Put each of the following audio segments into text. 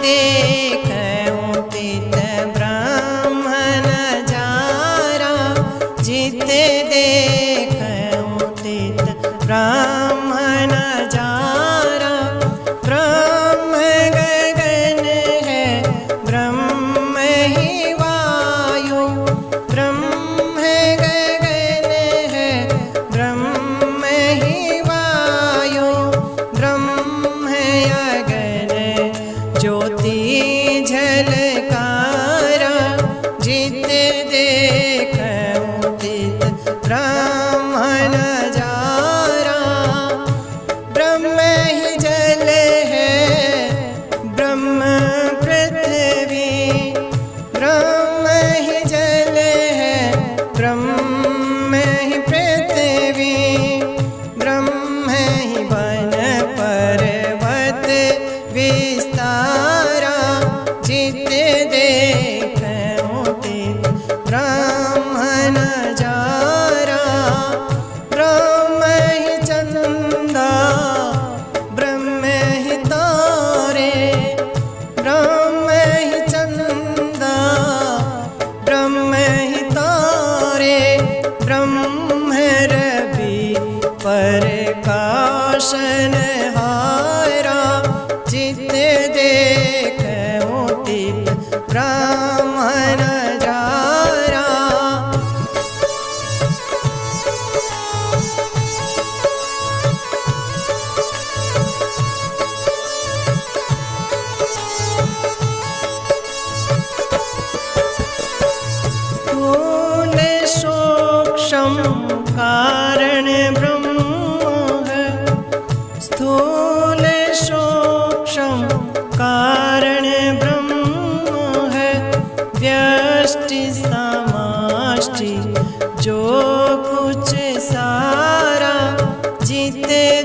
देखऊं तित ब्रह्म नजारा, जित देखऊं तित ब्रह्म नजारा। ब्रह्म गगन है ब्रह्म ही वायु, ब्रह्म गगन है ब्रह्म ही वायु। ब्रह्म अगन ज्योति झलकारा, जित देखऊं तित ब्रह्म नजारा। ब्रह्म ही जल है ब्रह्म पृथ्वी, ब्रह्म ही जल है ब्रह्म ही पृथ्वी। ब्रह्म ही वन पर्वत विस्तारा, जित देखऊं तित ब्रह्म नजारा। ब्रह्म ही चंदा ब्रह्म ही तारे, ब्रह्म ही चंदा ब्रह्म ही तारे। ब्रह्म रवि प्रकाशन हारा, जित देखऊं तित ब्रह्म नजारा। स्थूल सूक्ष्म कारण ब्रह्म है, स्थूल सूक्ष्म कारण ब्रह्म है। व्यष्टि समष्टि जो कुछ सारा, जित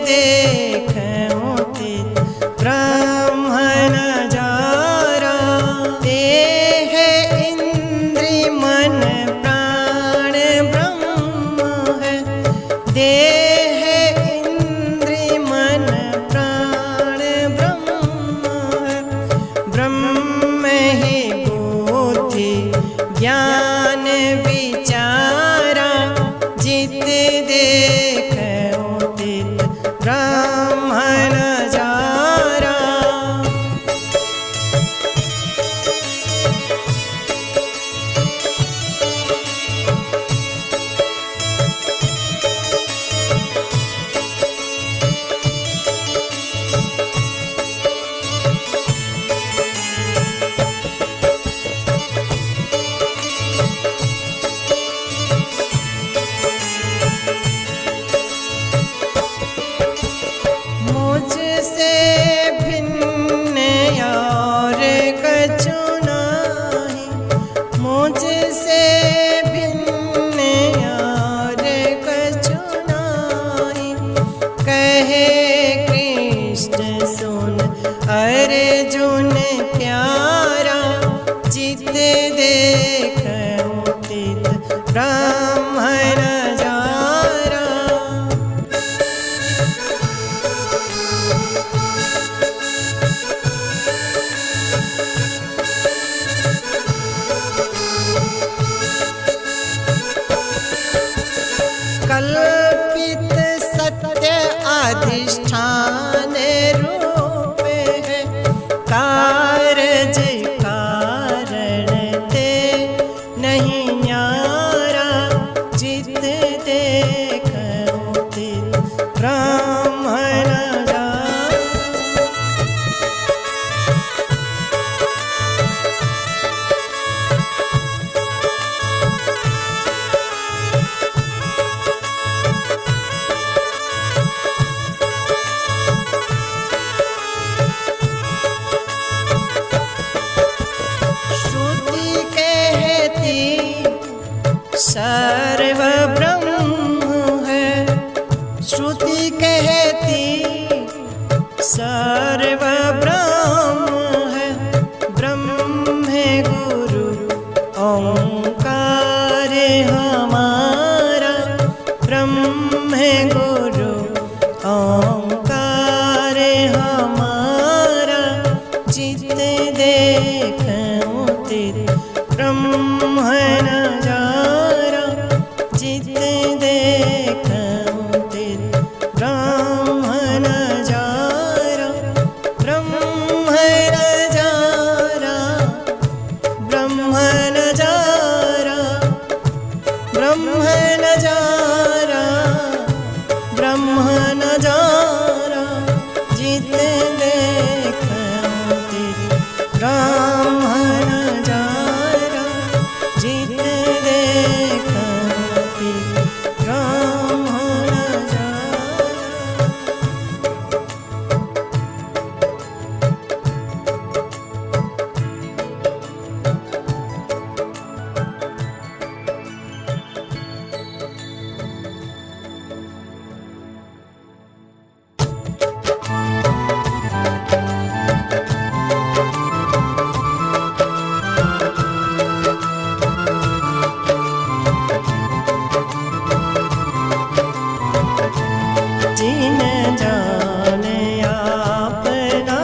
देखऊं तित ब्रह्म नजारा। देह इंद्रि मन प्राण ब्रह्म है, देह इंद्रि मन प्राण ब्रह्म है। ब्रह्म ही बुद्धि ज्ञान विचारा, जित देखऊं तित ब्रह्म नजारा। मुझसे भिन्न और कछु नाही, मुझसे भिन्न और कछु नाही। कहे कृष्ण सुन अर्जुन प्यारा, जित देखऊं तित ब्रह्म नजारा। कल्पित सत्य अधिष्ठान रूप है, कारज कारण ते नहीं न्यारा। जित जित देखूं तेरे ब्रह्म नजारा, जित देखूं तेरे ब्रह्म नजारा, ब्रह्म नजारा, ब्रह्म नजारा, ब्रह्म नजारा, ब्रह्म नजारा, जित देखूं तेरे ब्रह्म नजारा, जित देखूं तेरे ब्रह्म नजारा। जिन जाने आपना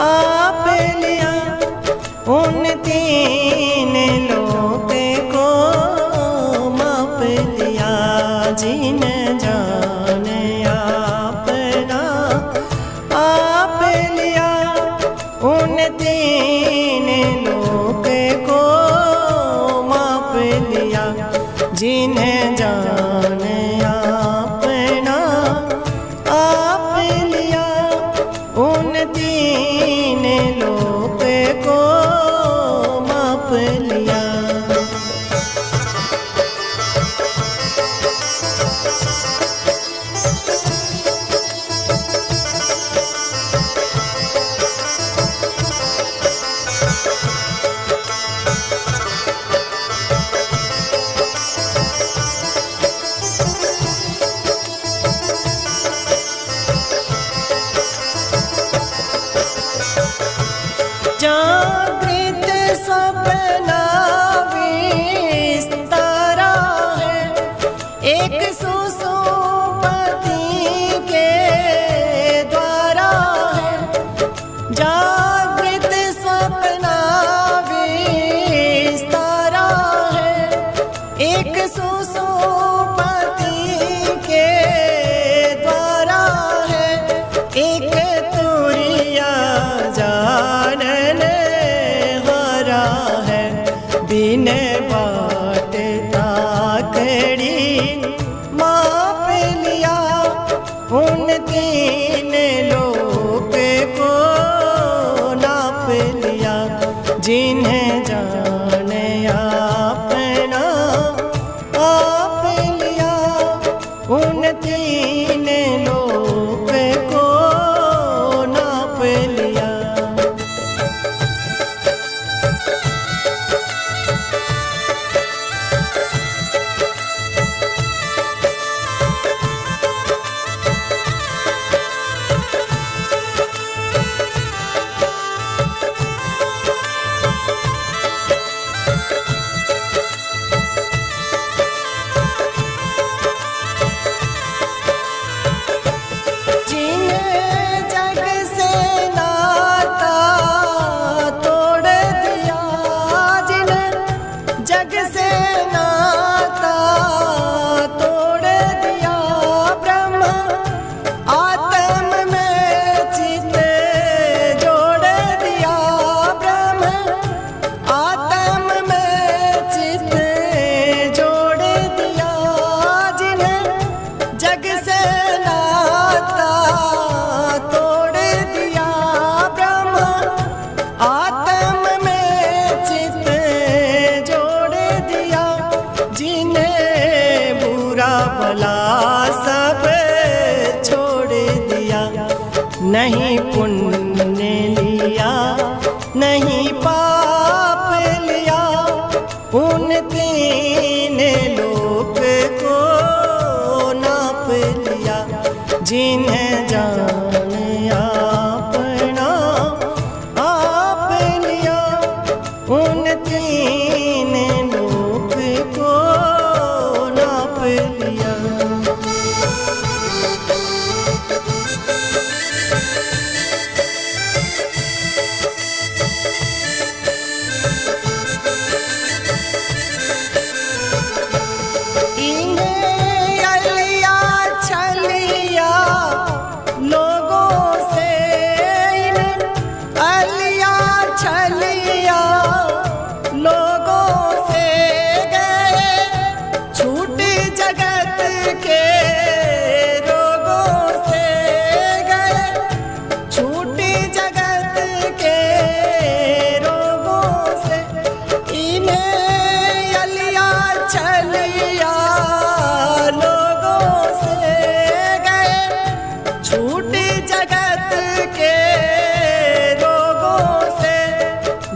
आप लिया, उन तीन लोक को माप लिया। जिन जाने आपना आप लिया, उन तीन लोक को माप लिया। जिन्हें जाने आपना आप लिया, उन तीन लोक को माप लिया। जागृत सपना विस्तारा है, एक सुषुप्ति के द्वारा है। जागृत सपना विस्तारा है, एक सुषुप्ति के द्वारा है। एक तुरिया जानन हारा है, बिन बाट ताकड़ी माप लिया। उन तीन लोक को नाप लिया। जिन्हें जाने आपना आप लिया, उन तीन लोक को नाप लिया।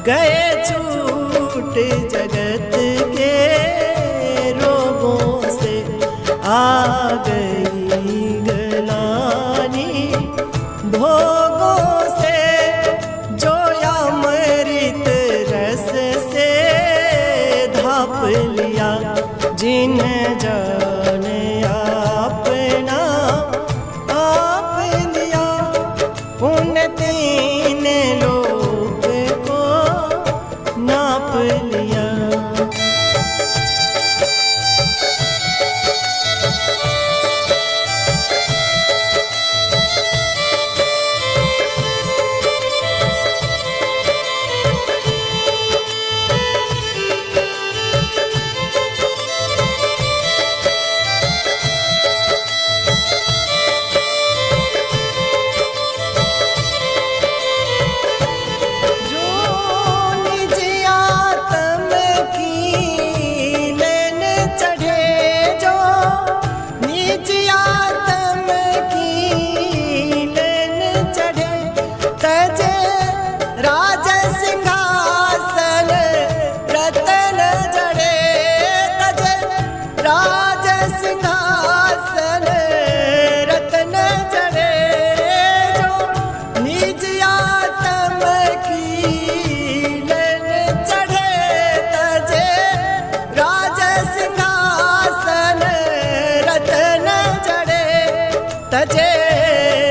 गए छूट जगत के रोगों से, आ गई गलानी भोगों से, जो अमृत रस से धाप लिया, जिन जाने अपना आप लिया, उन तीन लोक को नाप लिया। तजे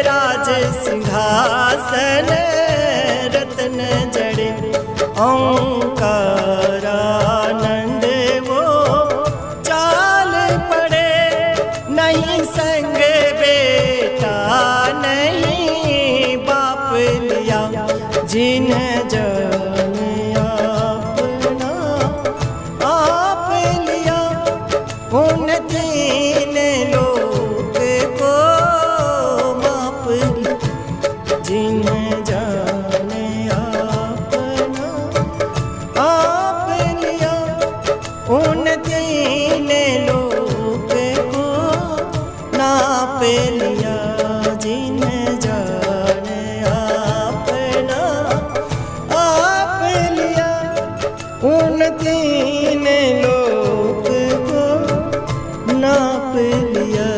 राज सिंहासन रत्न जड़े, ओंकारानंद वो चाल पड़े, नहीं संग बेटा नहीं बाप लिया, जिन जन अपना आप लिया, उन तीन लोक को माप लिया, जिन जाने अपना आप लिया, उन तीन लोक को नाप लिया, जिन जाने अपना आप लिया, उन तीन लोक को नाप लिया।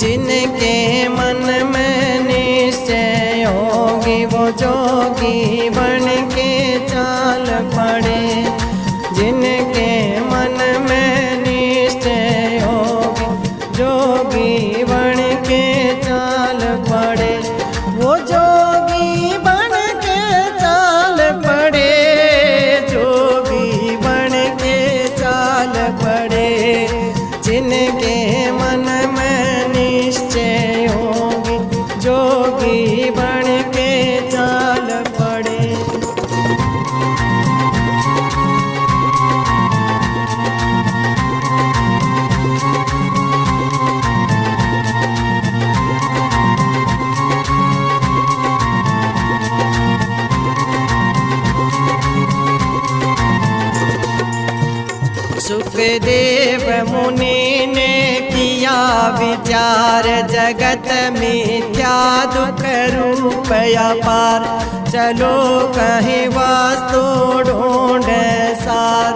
जिनके मन में निश्चय होगी वो जोगी बन के चाल पड़े, जिनके मन में निश्चय होगी जोगी बन के चाल पड़े, वो जोगी बन के चाल पड़े, जोगी बन के चाल पड़े, जिनके मन में निश्चय होगी जोगी बन के चाल पड़े। सुखदेव मुनि ने किया विचार, जगत मिथ्या दुख रूप अपार, चलो कहीं वास्तु ढूंढ सार,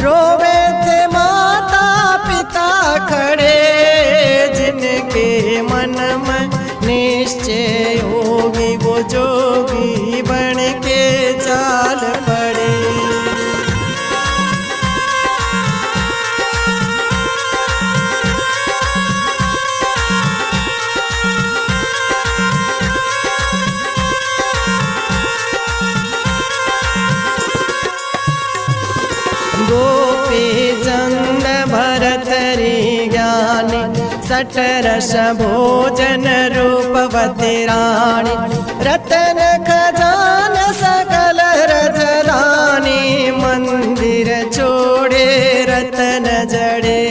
रोवे थे माता पिता खड़े, जिनके मन में निश्चय होगी वो जोगी बन के चाल पड़े। गोपी चंद भरत री ज्ञानी, सठरस भोजन रूपवती रानी, रतन खजान सकल रजरानी, मंदिर छोड़े रतन जड़े,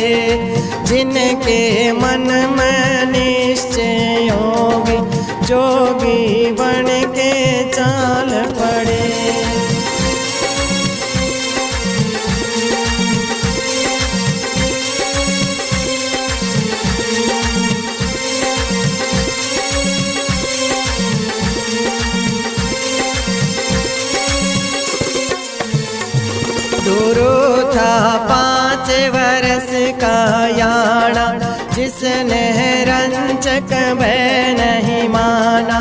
जिनके मन में निश्चय योगी जोगी बन के चाल पड़े। गुरु था 5 वर्ष का याना, जिसने रंचक भय नहीं माना,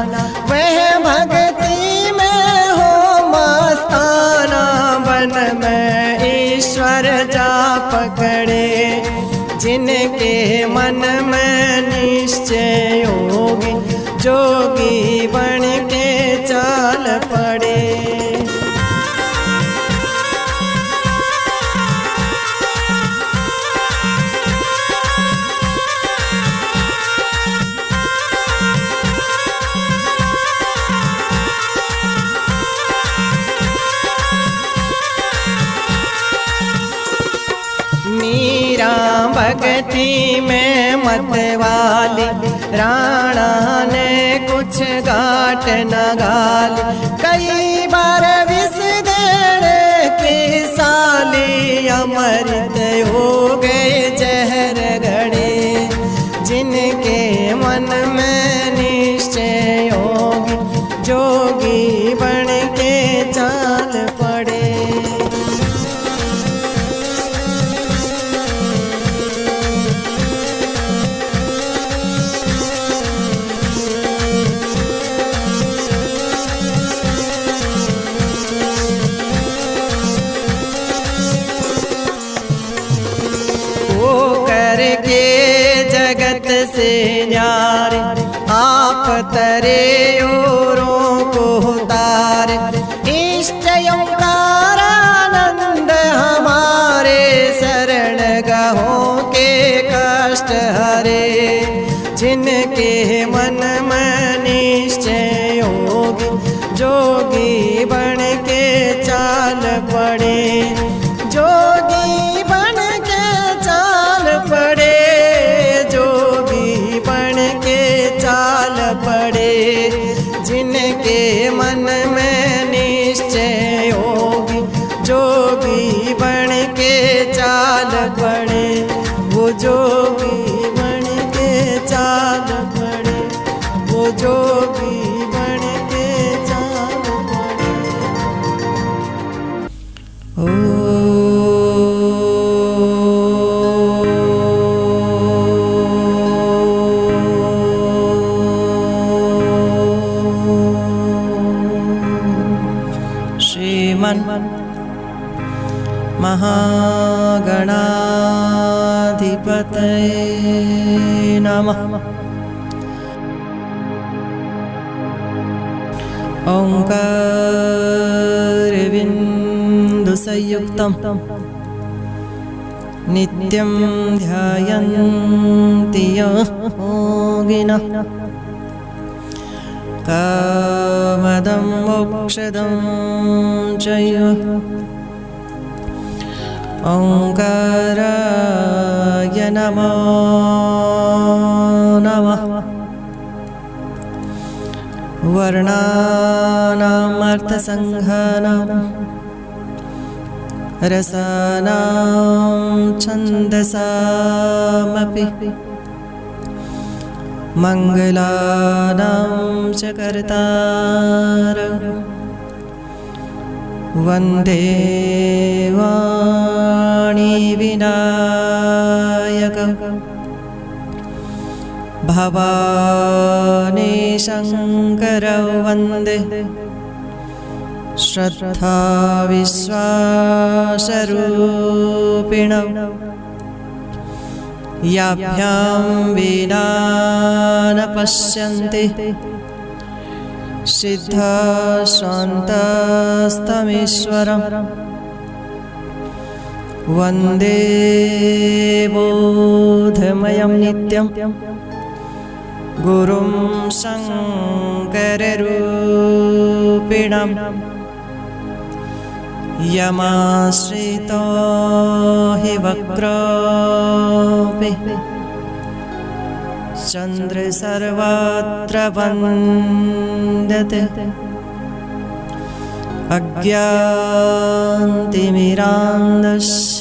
वह भक्ति में हो मस्ताना। वन में ईश्वर जा पकड़े, जिनके मन में निश्चय योगी जोगी बन के चाल पड़े। मीरा भक्ति में मतवाली, राणा ने कुछ गाट न गाली। कई बार विष देने की साली, अमृत हो गए जहर घड़े, जिनके मन में निश्चय योगी जोगी बन के चाल पड़े। करके जगत से न्यारे, आप तरे औरों को तारे। इष्ट ओंकार आनंद हमारे, शरण गहो के कष्ट हरे, जिनके मन में निश्चय योगी जोगी बन के चाल पड़े। जोगी बन के चाल पड़े, जोगी बन के चाल पड़े, जिनके मन में निश्चय योगी जोगी बन के चाल पड़े। वो जोगी बन के चाल पड़े, वो जोगी बन के चाल पड़े। महागणाधिपतये नमः। ओंकार बिंदु संयुक्तम नित्यं ध्यायन्ति योगिनः, कामदं मोक्षदं चैव ओंकाराय नमो नमः। वर्णानाम् अर्थसंघानां, रसानां छन्दसामपि, मंगलानां च कर्तारं वन्दे वाणी विनायकं। भवानी शङ्करं वन्दे श्रद्धा विश्वासरूपिणं। याभ्यां विना न पश्यन्ति सिद्धाश्वान्तस्तमीश्वरम्। वन्दे बोधमयं नित्यं गुरुं शङ्कररूपिणम्। यमाश्रितो हि वक्रोऽपि चंद्र सर्वत्र वंदते अज्ञानतिमिरान्धस्य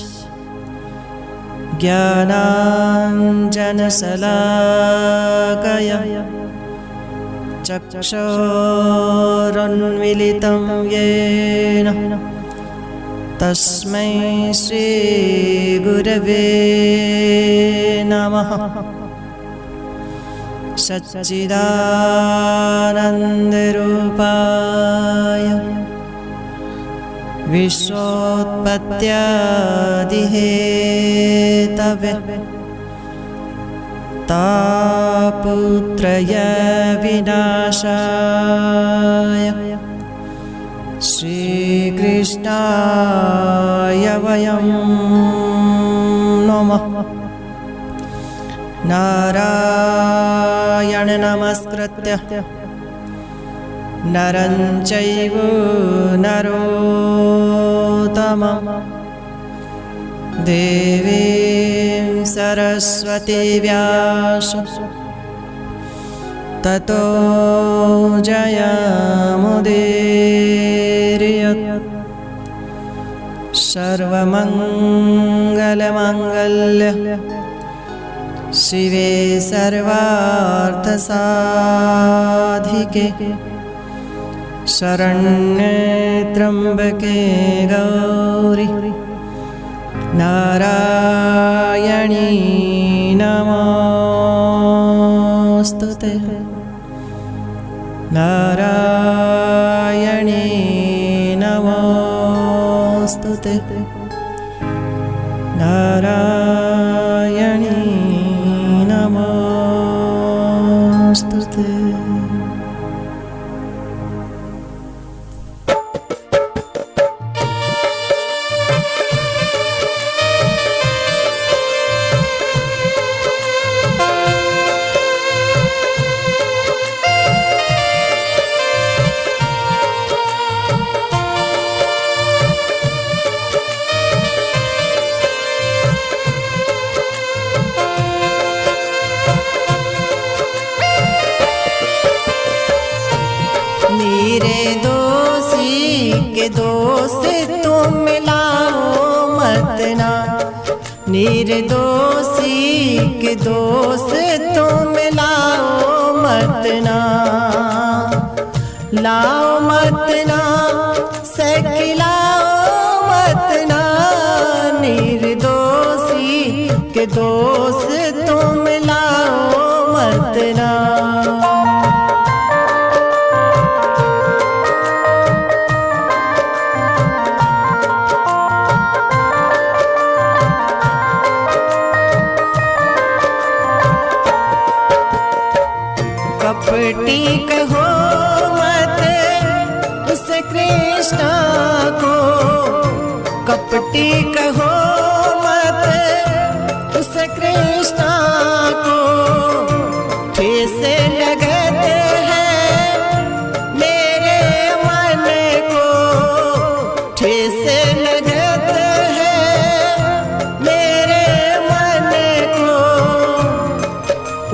ज्ञानाञ्जनशलाकया चक्षुरुन्मीलितं येन तस्मै श्रीगुरवे नमः। सच्चिदानन्दरूपाय विश्वोत्पत्त्यादिहेतवे तापत्रय विनाशाय श्रीकृष्णाय वयं नमः। नारायण नमस्कृत्य नरं चैव नरोत्तमं देवीं सरस्वती व्यासं ततो जयमुदीरयेत्। सर्वमङ्गलमाङ्गल्ये शिवे सर्वार्थसाधिके शरण्ये त्र्यम्बके गौरी नारायणी नमोस्तुते। नारायणी नमोस्तुते। नारायणी नमोस्तुते। दोष तुम मिलाओ मत ना, निर्दोषी के दोष तुम मिलाओ मत ना, लाओ मत ना सखिलाओ मत ना, निर्दोषी के दोष तुम मिलाओ मत ना। कपटी कहो मत उस कृष्ण को, कपटी कहो मत उस कृष्ण को, ठेस लगते हैं मेरे मन को, ठेस लगते हैं मेरे मन को,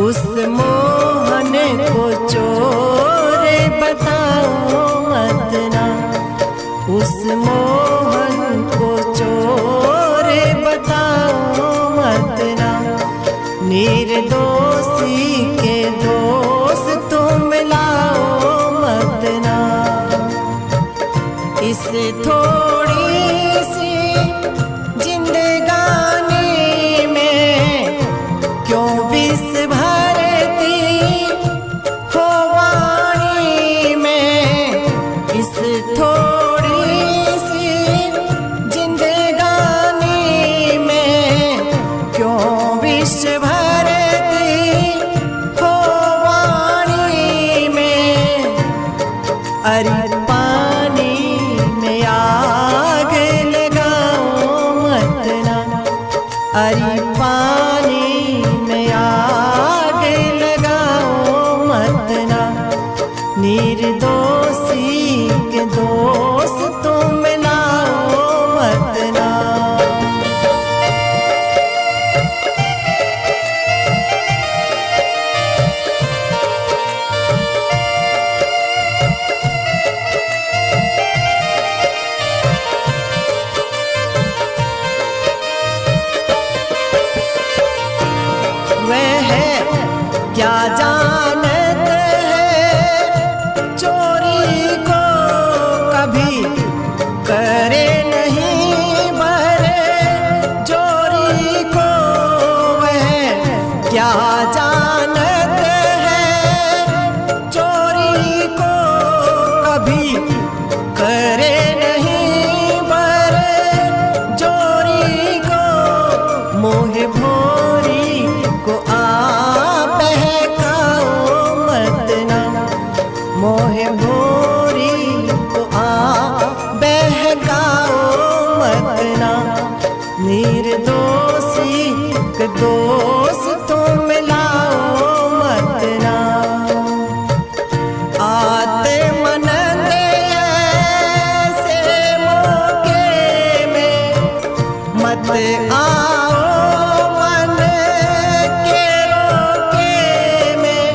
उस मोहन को चोर बताओ मत ना, उस मोहन को चोर बताओ मत ना, निर्दोषी के दोष तुम लाओ मत ना। इस थोड़ी सी जिंदगानी में क्यों विष भरती हो वाणी में, इस थोड़ी सी जिंदगानी में क्यों विष भरती हो वाणी में। अरे पानी में आग लगाओ मत ना, अरे पानी में आग लगाओ मत ना, निर्दोषी के दोष तुम लाओ मत ना। मोहे भोरी को आ बहकाओ मत ना, मोहे भोरी को आ बहकाओ मत ना। निर्दोषी के दोष तुम मिलाओ मत ना। आते मनंद ऐसे मौके में मत आओ मन के रोके में।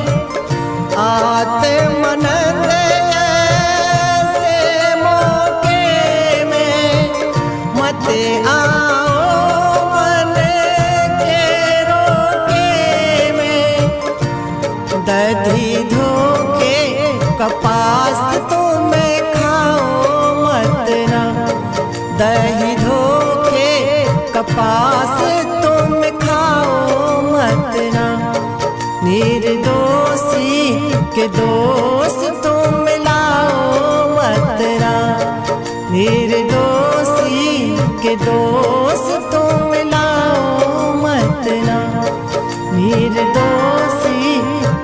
आते मनंद ऐसे मौके में मत आओ मन के रोके में। दधी धोके कपास तुम खाओ मत ना, दही धोके कपास तुम खाओ मत ना। निर्दोषी के दोष तुम मिलाओ मत ना, निर्दोषी के दोष तुम मिलाओ मत ना। निर्दोषी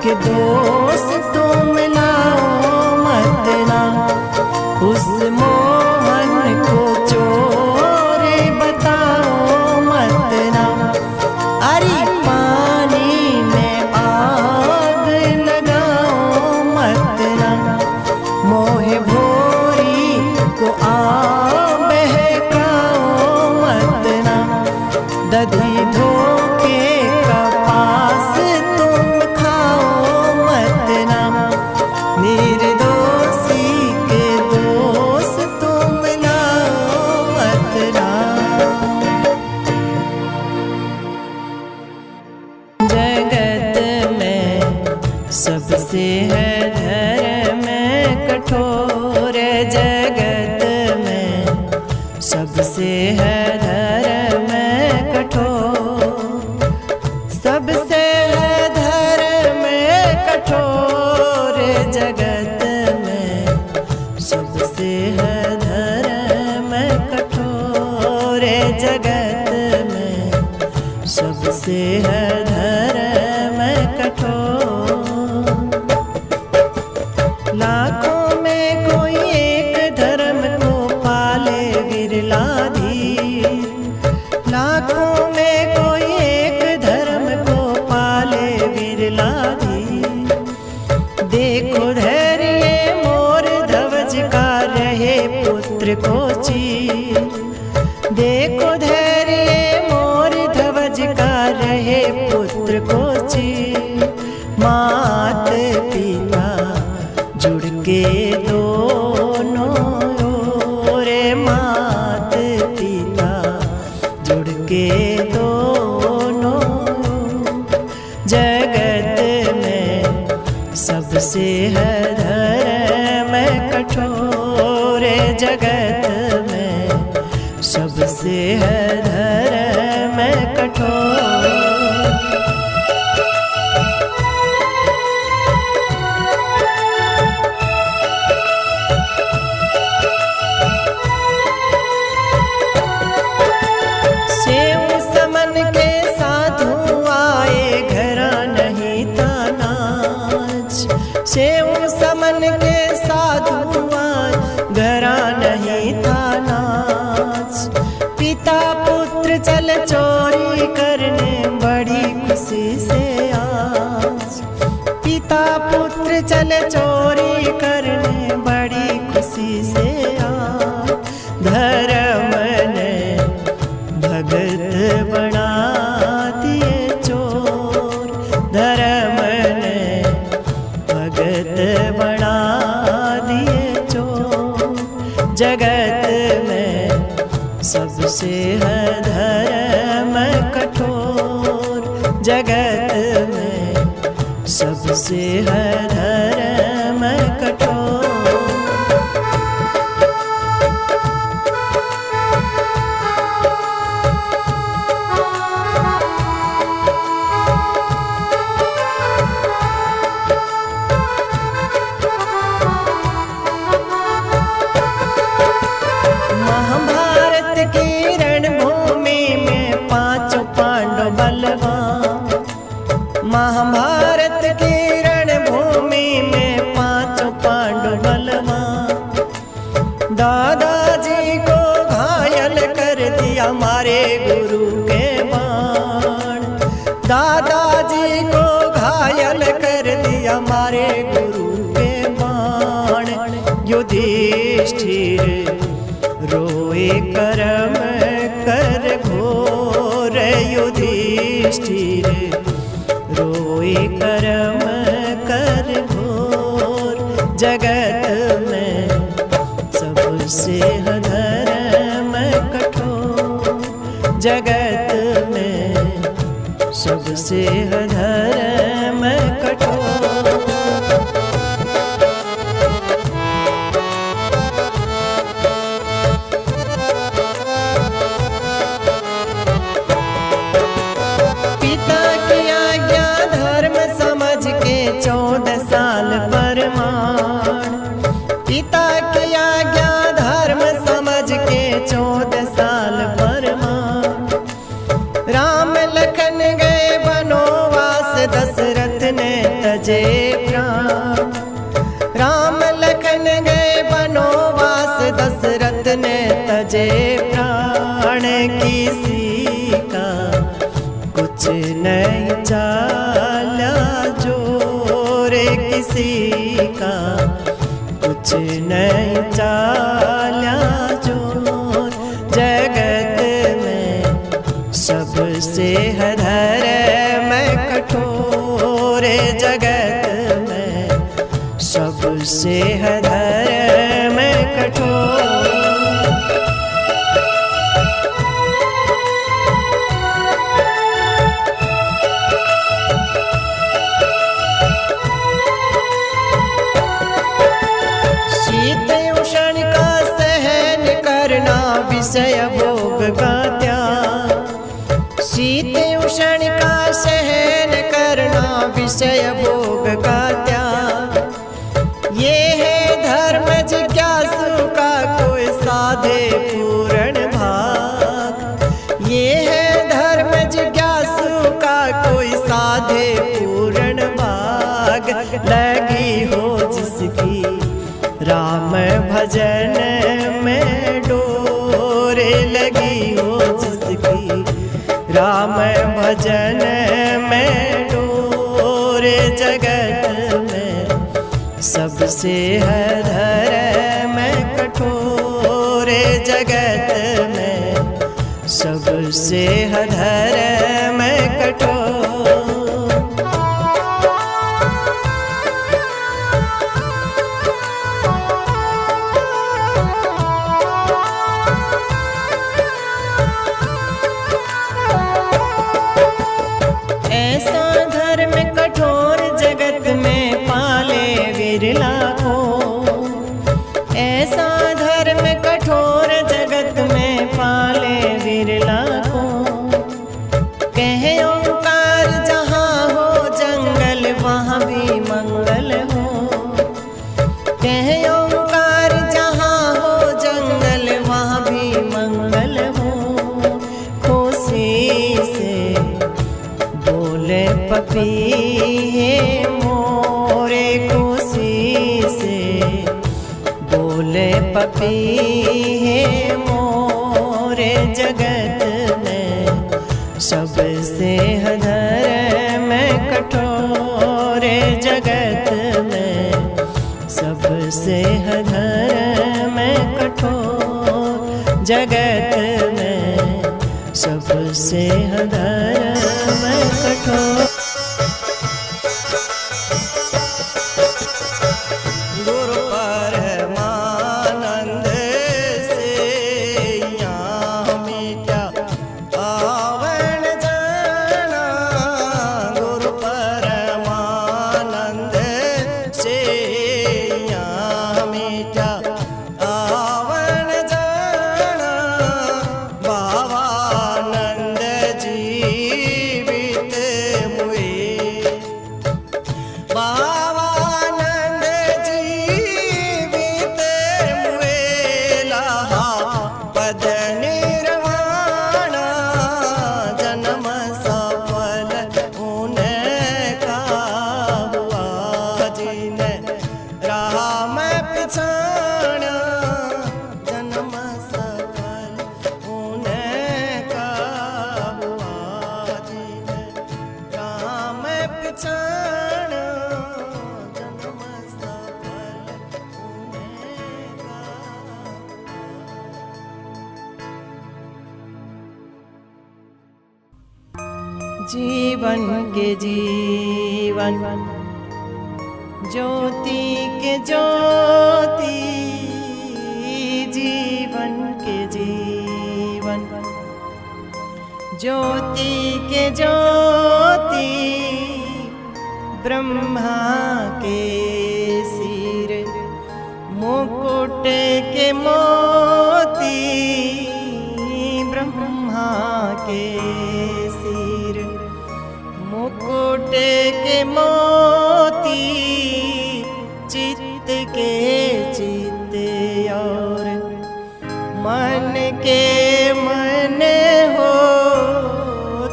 के दोष तुम मिलाओ मत ना। उस मोहन को चोर बताओ मत ना। अरे पानी में आग लगाओ मत ना। मोहे भोरी को आ बहकाओ मत ना। दधी धोके कपास तुम खाओ मत ना। निर्दोषी के दोष तुम मिलाओ मत ना। जगत में सबसे है धर्म कठोर, जगत में सबसे है धर्म कठोर, सबसे है धर्म कठोर। जगत में सबसे है धर्म कठोर, जगत में सबसे है धर्म कठोर। लाखों में कोई एक धर्म को पाले विरलाधीर, लाखों में कोई एक धर्म को पाले विरलाधीर। देखो धैर्य मोर ध्वज का रहे पुत्र को चीर, देखो धैर्य मोर ध्वज का रहे पुत्र को चीर। मात पिता जुड़ के दोनों ओर, मात पिता जुड़ के दोनों ओर। जगत में सबसे है धर्म कठोर, जगत में सबसे है धर्म कठोर। सेव समन के साधु आए घरा नहीं था नाच, सेव समन के साधु आए घरा नहीं था नाच। पिता पुत्र चल चोरी करने बड़ी खुशी से आज, पिता पुत्र चल चोरी करने बड़ी खुशी से आज। धर्म ने भगत बना दिए चोर, धर्म ने भगत बना दिए चोर। जगत में सबसे है धर्म कठोर, जगत में सबसे है धर्म कठोर। महाभारत की रणभूमि में पांचों दादाजी को घायल कर दिया मारे गुरु के बाण। युधिष्ठिर रोए कर्म कर घोर, युधिष्ठिर रोए कर्म कर घोर। जगत में सबसे धर्म कठोर, जगत में सबसे धर्म कठोर। पिता की आज्ञा धर्म समझ के 14 साल परमाण। पिता की आज्ञा धर्म समझ के 14 साल परमाण। राम लखन गए वनवास, दशरथ ने तजे प्राण। राम लखन गए वनवास, दशरथ ने तजे प्राण। किसी का कुछ नहीं चाला जोरे, किसी का कुछ नहीं चाला जोर। जगत में सबसे धर्म कठोर, जगत में सबसे धर्म कठोर। शीत उष्ण का सहन करना विषय भोग का त्याग। शीत उष्ण का सहन करना विषय भोग का त्याग। ये है धर्म जिज्ञासु का कोई साधे पूर्ण भाग। ये है धर्म जिज्ञासु का कोई साधे पूर्ण भाग। लगी हो जिसकी राम भजन में डोरे, लगी हो जिसकी राम भजन में डोरे। जगत में सबसे धर्म कठोर, जगत में सबसे धर्म कठोर। ऐसा धर्म कठोर जगत में पाले विरला को। ऐसा धर्म कठोर जगत में पाले विरला को। कहे ओंकार जहाँ हो जंगल वहाँ भी मंगल हो। कहे ओंकार जहाँ हो जंगल वहाँ भी मंगल हो। खुशी से बोले पपीहे मोरे, खुशी से बोले पपीहे मोरे। जगत में सबसे धर्म कठोर, जगत में सबसे धर्म कठोर। जगत में सबसे धर्म कठोर। गुरु परमानंद से यहाँ मिटा आवन जाना। गुरु परमानंद से यहाँ मिटा आवन जाना। बाबानंद जी जीवन के जीवन, ज्योति के ज्योति, जीवन के जीवन, ज्योति के ज्योति, ब्रह्मा के सिर मुकुट के मोती, ब्रह्मा के सिर मुकुट के मोती, चित्त के चित्त और मन के मन हो,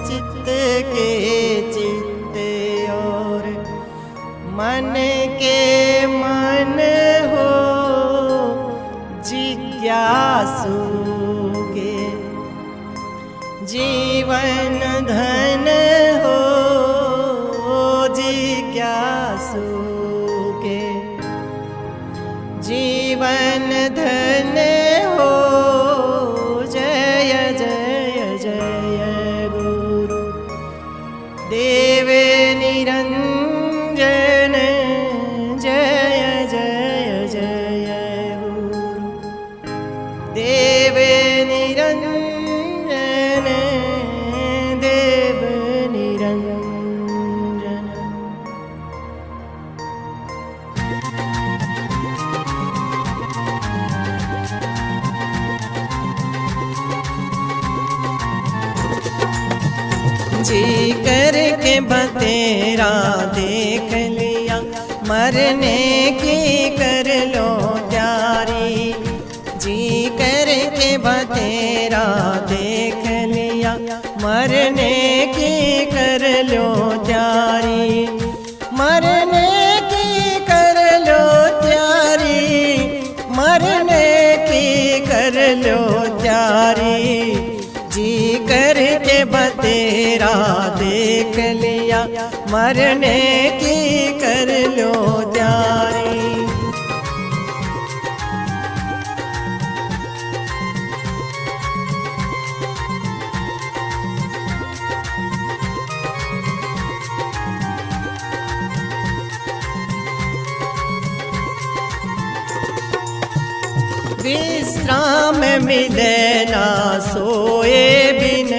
चित्त के चित्त और मन के मन हो, जिज्ञासु के जीवन धन हो, जिज्ञासु के जीवन धन हो। जय जय जय गुरु देव निरंजन, जय जय जय गुरु देव निरंजन, देव निरंजन। जी करके बतेरा देख लिया, मरने की कर लो तैयारी। जी करके बतेरा देख लिया, मरने की कर लो तैयारी, मरने की कर लो तैयारी, मरने की कर लो तैयारी। जी करके बतेरा देख लिया, मरने की कर लो तैयारी। विश्राम मिले ना सोए बिन,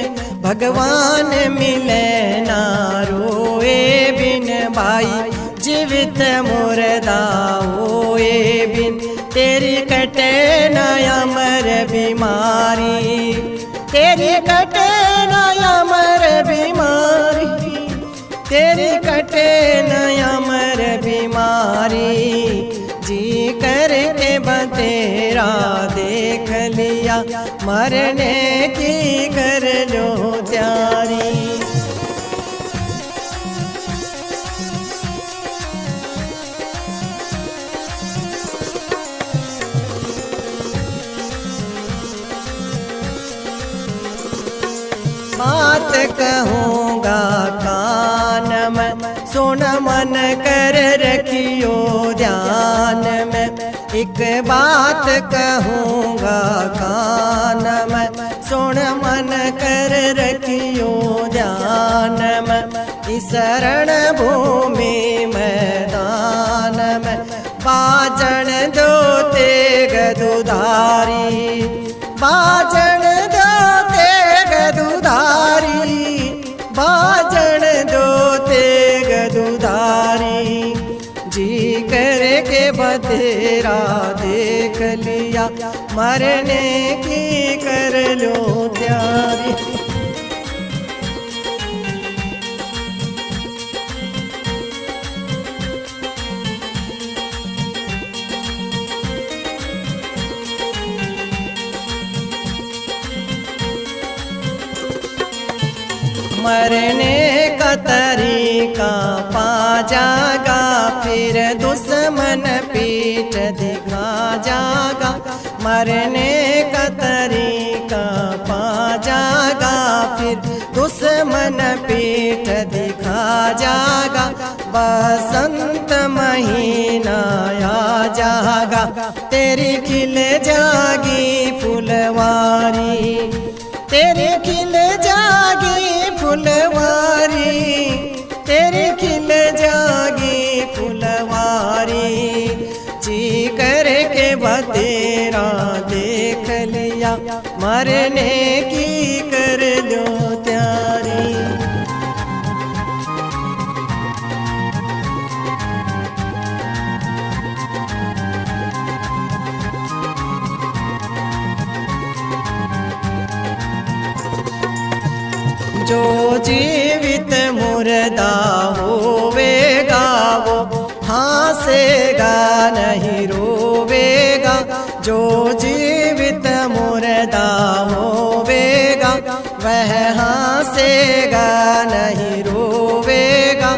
भगवान मिले ना रोए बिन। भाई जीवित मुर्दा होए बिन, तेरी कटे ना अमर बीमारी, तेरी कटे ना अमर बीमारी, तेरी कटे ना अमर बीमारी। जी करके बतेरा देख लिया, मरने की कर लो तैयारी। बात कहूँगा कान में, सुन मन कर रखियो ध्यान में। एक बात कहूँगा कान में, सुन मन कर रखियो ध्यान में। इस रण भूमि मैदान में, बाजन दो तेग दुधारी, बाजन दो तेग दुधारी, बाजन दो तेग दुधारी। जी करके बतेरा देख लिया, मरने की कर लो तैयारी। मरने का तरीका पा जागा, फिर दुश्मन पीठ दिखा जागा। मरने का तरीका पा जागा, फिर दुश्मन पीठ दिखा जागा। बसंत महीना आ जागा, तेरी खिल जागी फुलवारी, तेरी खिल जागी फुलवारी। लिया मरने की कर लो तैयारी। जो जीवित मुर्दा होवेगा वो हंसेगा नहीं रोवेगा। जो जीवित मुर्दा होवेगा वह हंसेगा नहीं रोवेगा।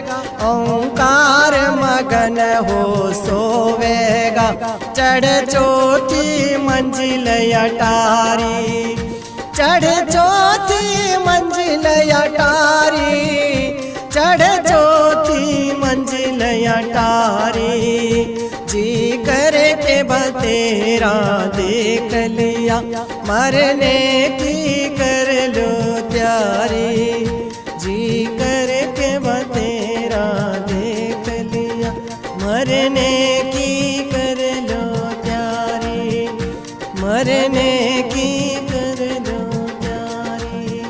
ओंकार मगन हो सोवेगा चढ़ चौथी मंजिल अटारी। चढ़ चौथी मंजिल अटारी, चढ़ चौथी मंजिल अटारी। जी करके बतेरा देख लिया मरने की कर लो तैयारी। जी करके बतेरा देख लिया मरने की कर लो तैयारी। मरने की कर लो तैयारी,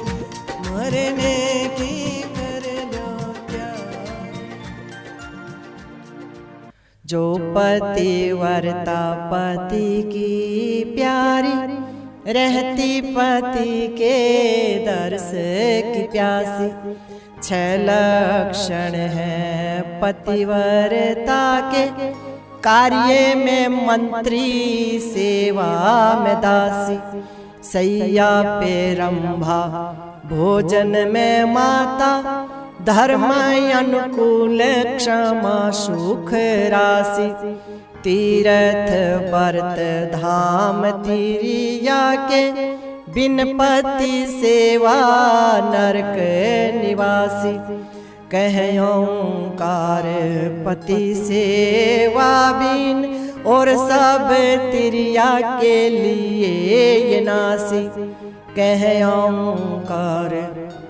मरने की कर लो तैयारी। जो पतिव्रता पति की प्यारी रहती पति के दर्श की प्यासी। 6 लक्षण है पतिव्रता के कार्य में मंत्री सेवा में दासी। सैया पे रंभा भोजन में माता धर्म अनुकूल क्षमा सुख राशि। तीर्थ व्रत धाम तिरिया के बिन पति सेवा नरक निवासी। कह ओंकार पति सेवा बिन और सब तिरिया के लिए ये नासी। कह ओंकार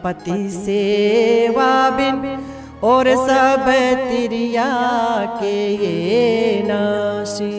पति सेवा बिन और सब तिरिया के ये नासी।